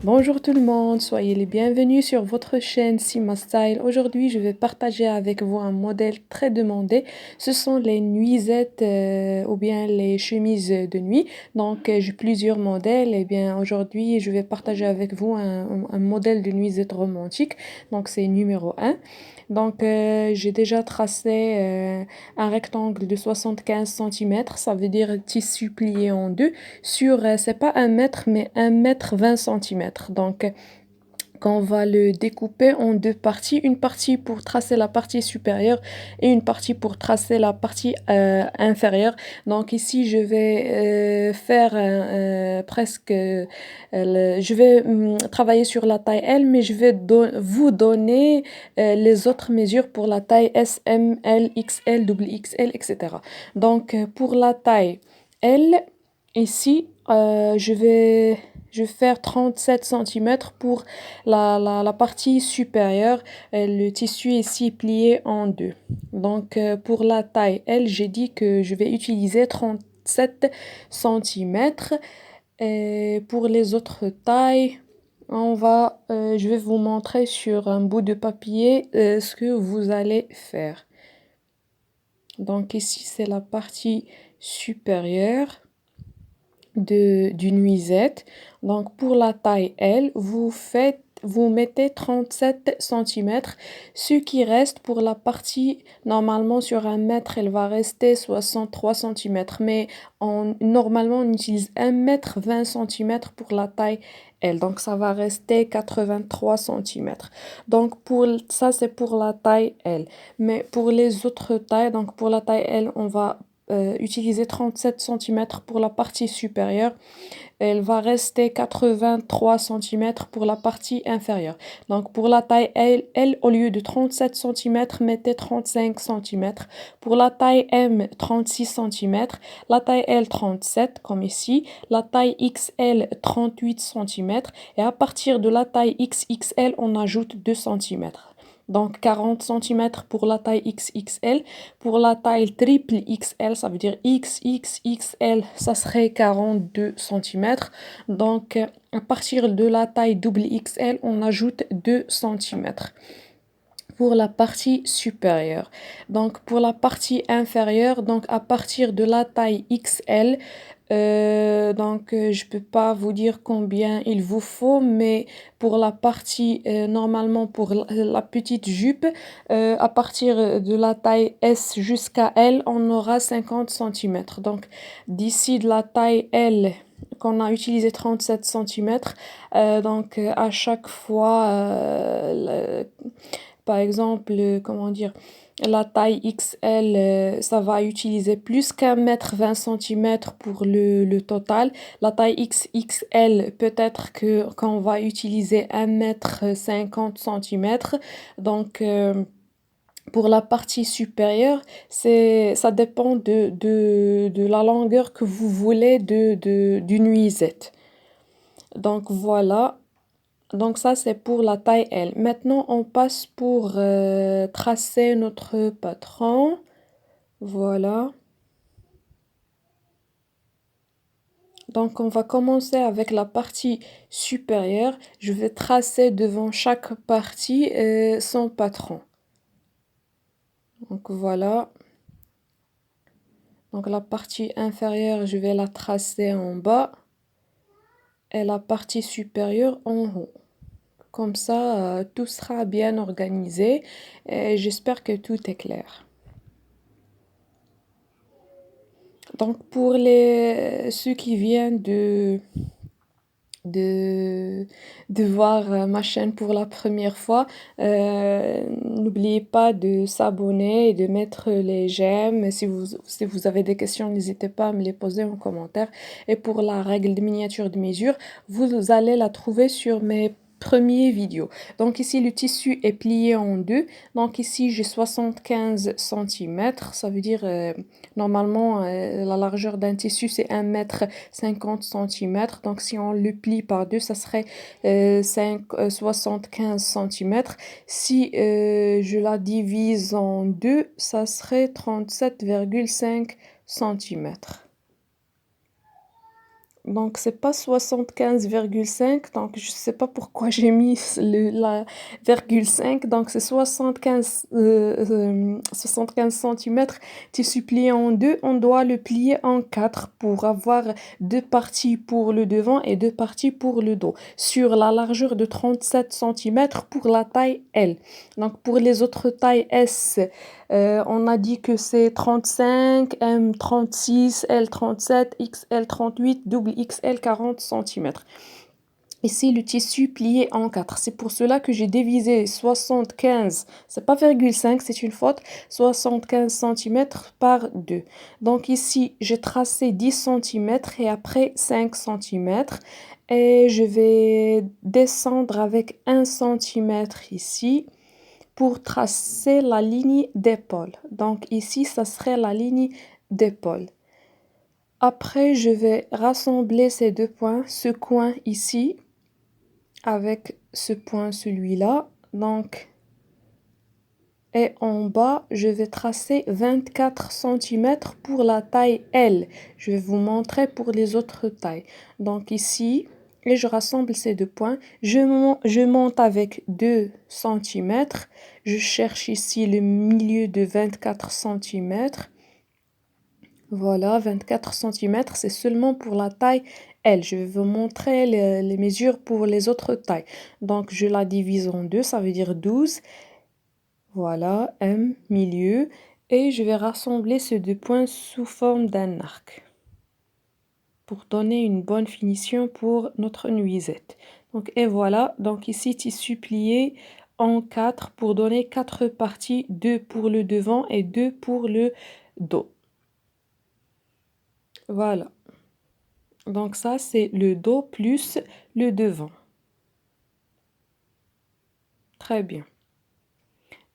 Bonjour tout le monde, soyez les bienvenus sur votre chaîne Sima Style. Aujourd'hui, je vais partager avec vous un modèle très demandé. Ce sont les nuisettes ou bien les chemises de nuit. Donc, j'ai plusieurs modèles. Et bien, aujourd'hui, je vais partager avec vous un modèle de nuisette romantique. Donc, c'est numéro un. Donc, j'ai déjà tracé un rectangle de 75 centimètres. Ça veut dire tissu plié en deux sur, c'est pas 1 mètre, mais 1 m 20 centimètres. Donc, qu'on va le découper en deux parties, une partie pour tracer la partie supérieure et une partie pour tracer la partie inférieure. Donc ici, je vais faire presque, je vais travailler sur la taille L, mais je vais vous donner les autres mesures pour la taille S, M, L, XL, XXL, etc. Donc pour la taille L, ici, je vais faire 37 centimètres pour la partie supérieure. Le tissu est ici plié en deux. Donc, pour la taille L, j'ai dit que je vais utiliser 37 centimètres. Et pour les autres tailles, je vais vous montrer sur un bout de papier ce que vous allez faire. Donc ici, c'est la partie supérieure du nuisette. Donc pour la taille L, vous mettez 37 centimètres. Ce qui reste pour la partie, normalement sur 1 mètre, elle va rester 63 centimètres. Mais normalement, on utilise 1 m 20 centimètres pour la taille L. Donc ça va rester 83 centimètres. Donc ça, c'est pour la taille L. Mais pour les autres tailles, donc pour la taille L, on va utiliser 37 centimètres pour la partie supérieure. Elle va rester 83 centimètres pour la partie inférieure. Donc pour la taille L, au lieu de 37 centimètres, mettez 35 centimètres. Pour la taille M, 36 centimètres. La taille L, 37 comme ici. La taille XL, 38 centimètres. Et à partir de la taille XXL, on ajoute 2 centimètres. Donc 40 centimètres pour la taille XXL. Pour la taille triple XL, ça veut dire XXXL, ça serait 42 centimètres. Donc à partir de la taille double XL, on ajoute 2 centimètres pour la partie supérieure. Donc pour la partie inférieure, donc à partir de la taille XL, je peux pas vous dire combien il vous faut, mais pour la partie, normalement pour la petite jupe, à partir de la taille S jusqu'à L, on aura 50 centimètres. Donc d'ici de la taille L, qu'on a utilisé 37 centimètres, à chaque fois, par exemple, comment dire, la taille XL, ça va utiliser plus qu'1 m 20 centimètres pour le total. La taille XXL, peut-être qu'on va utiliser 1 m 50 centimètres. Donc, pour la partie supérieure, ça dépend de la longueur que vous voulez du nuisette. Donc, voilà. Donc ça, c'est pour la taille L. Maintenant, on passe pour tracer notre patron. Voilà. Donc, on va commencer avec la partie supérieure. Je vais tracer devant chaque partie son patron. Donc, voilà. Donc, la partie inférieure, je vais la tracer en bas. Et la partie supérieure en haut. Comme ça, tout sera bien organisé. Et j'espère que tout est clair. Donc pour ceux qui viennent de, de voir ma chaîne pour la première fois, n'oubliez pas de s'abonner et de mettre les j'aime. Si vous avez des questions, n'hésitez pas à me les poser en commentaire. Et pour la règle de miniature de mesure, vous allez la trouver sur mes premières vidéos. Donc ici, le tissu est plié en deux. Donc ici, j'ai 75 centimètres. Ça veut dire, normalement, la largeur d'un tissu, c'est 1 m 50 centimètres. Donc si on le plie par deux, ça serait 75 centimètres. Si je la divise en deux, ça serait 37,5 centimètres. Donc, c'est pas 75,5. Donc, je sais pas pourquoi j'ai mis la virgule 5. Donc, c'est 75 centimètres tissu plié en deux. On doit le plier en quatre pour avoir deux parties pour le devant et deux parties pour le dos. Sur la largeur de 37 centimètres pour la taille L. Donc, pour les autres tailles S, on a dit que c'est 35, M 36, L 37, XL 38, double XL 40 centimètres. Ici, le tissu plié en 4. C'est pour cela que j'ai divisé 75, c'est pas virgule 5, c'est une faute, 75 centimètres par 2. Donc ici, j'ai tracé 10 centimètres et après 5 centimètres. Et je vais descendre avec 1 centimètre ici pour tracer la ligne d'épaule. Donc ici, ça serait la ligne d'épaule. Après, je vais rassembler ces deux points, ce coin ici, avec ce point, celui-là. Donc, et en bas, je vais tracer 24 centimètres pour la taille L. Je vais vous montrer pour les autres tailles. Donc ici, et je rassemble ces deux points. Je monte avec 2 centimètres. Je cherche ici le milieu de 24 centimètres. Voilà, 24 centimètres, c'est seulement pour la taille L. Je vais vous montrer les mesures pour les autres tailles. Donc, je la divise en deux, ça veut dire 12. Voilà, M, milieu. Et je vais rassembler ces deux points sous forme d'un arc pour donner une bonne finition pour notre nuisette. Donc, et voilà, donc ici, tissu plié en 4 pour donner 4 parties, 2 pour le devant et 2 pour le dos. Voilà. Donc ça, c'est le dos plus le devant. Très bien.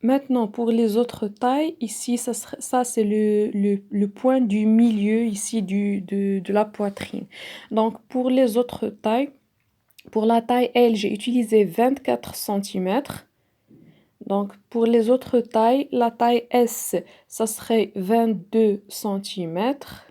Maintenant, pour les autres tailles, ici, ça c'est le point du milieu, ici, de la poitrine. Donc, pour les autres tailles, pour la taille L, j'ai utilisé 24 centimètres. Donc, pour les autres tailles, la taille S, ça serait 22 centimètres.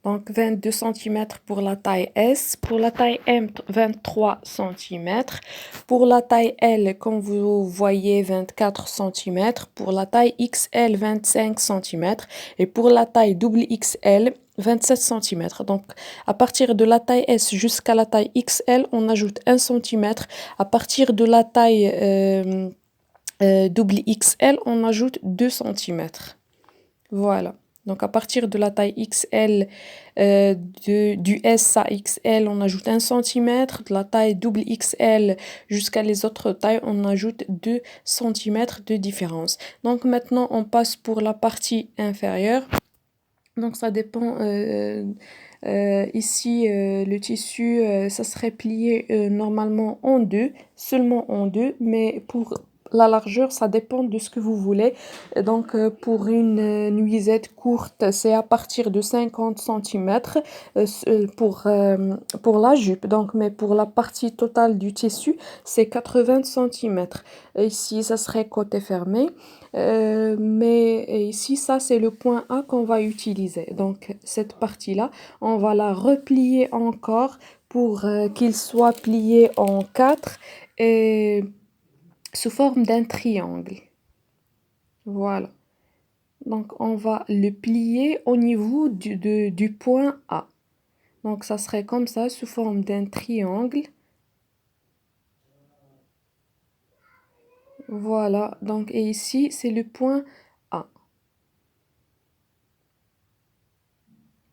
Donc 22 centimètres pour la taille S. Pour la taille M, 23 centimètres. Pour la taille L, comme vous voyez, 24 centimètres. Pour la taille XL, 25 centimètres. Et pour la taille double XL, 27 centimètres. Donc à partir de la taille S jusqu'à la taille XL, on ajoute 1 centimètre. À partir de la taille double XL, on ajoute 2 centimètres. Voilà. Donc à partir de la taille XL, du S à XL, on ajoute 1 centimètre. De la taille double XL jusqu'à les autres tailles, on ajoute 2 centimètres de différence. Donc maintenant, on passe pour la partie inférieure. Donc ça dépend. Ici, le tissu, ça serait plié normalement en deux, seulement en deux, mais pour la largeur, ça dépend de ce que vous voulez. Donc, pour une nuisette courte, c'est à partir de 50 centimètres pour la jupe. Donc, mais pour la partie totale du tissu, c'est 80 centimètres. Ici, ça serait côté fermé. Mais ici, ça, c'est le point A qu'on va utiliser. Donc, cette partie-là, on va la replier encore pour qu'il soit plié en 4 et sous forme d'un triangle. Voilà. Donc, on va le plier au niveau du point A. Donc, ça serait comme ça, sous forme d'un triangle. Voilà. Donc, et ici, c'est le point A.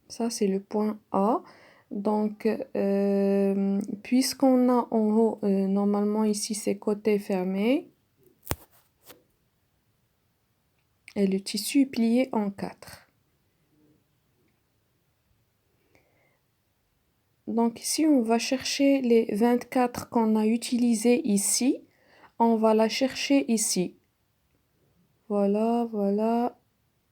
Ça, c'est le point A. Donc, puisqu'on a en haut, normalement ici, c'est côté fermé. Et le tissu est plié en 4. Donc ici, on va chercher les 24 qu'on a utilisés ici. On va la chercher ici. Voilà, voilà.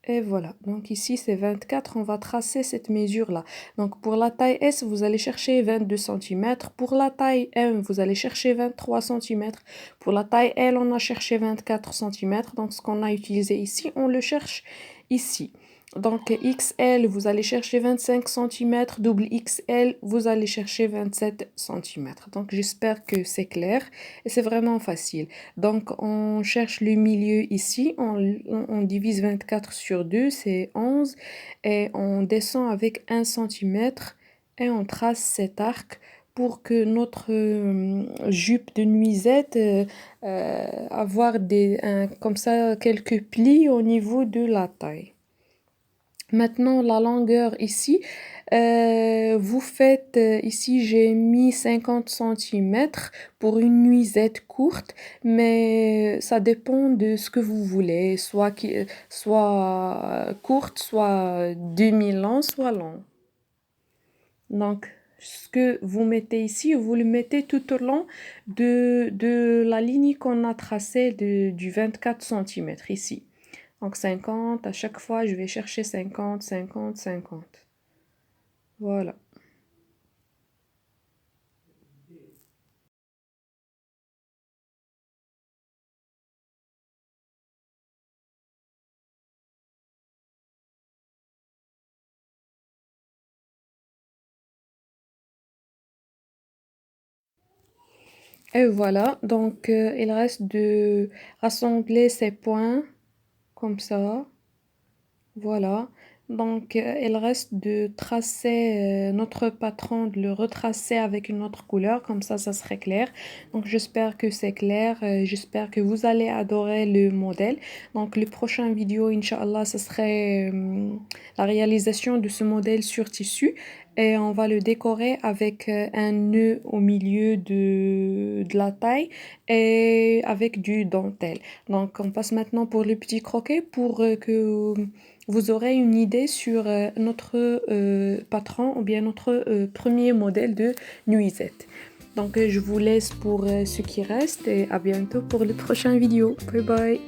Et voilà, donc ici c'est 24, on va tracer cette mesure-là. Donc pour la taille S, vous allez chercher 22 cm. Pour la taille M, vous allez chercher 23 cm. Pour la taille L, on a cherché 24 cm. Donc ce qu'on a utilisé ici, on le cherche ici. Donc XL, vous allez chercher 25 centimètres, double XL, vous allez chercher 27 centimètres. Donc j'espère que c'est clair et c'est vraiment facile. Donc on cherche le milieu ici, on divise 24 sur 2, c'est 11, et on descend avec 1 centimètre et on trace cet arc pour que notre jupe de nuisette avoir comme ça quelques plis au niveau de la taille. Maintenant, la longueur ici, vous faites, ici j'ai mis 50 centimètres pour une nuisette courte, mais ça dépend de ce que vous voulez, soit courte, soit demi-long, soit long. Donc, ce que vous mettez ici, vous le mettez tout au long de la ligne qu'on a tracée du 24 centimètres ici. Donc 50, à chaque fois, je vais chercher 50, 50, 50. Voilà. Et voilà, donc il reste de rassembler ces points comme ça. Voilà. Donc, il reste de tracer notre patron, de le retracer avec une autre couleur, comme ça serait clair. Donc, j'espère que c'est clair. J'espère que vous allez adorer le modèle. Donc, le prochain vidéo, Inch'Allah, ce serait la réalisation de ce modèle sur tissu. Et on va le décorer avec un nœud au milieu de la taille et avec du dentelle. Donc, on passe maintenant pour le petit croquet pour que vous aurez une idée sur notre patron ou bien notre premier modèle de nuisette. Donc je vous laisse pour ce qui reste et à bientôt pour le prochain vidéo. Bye bye.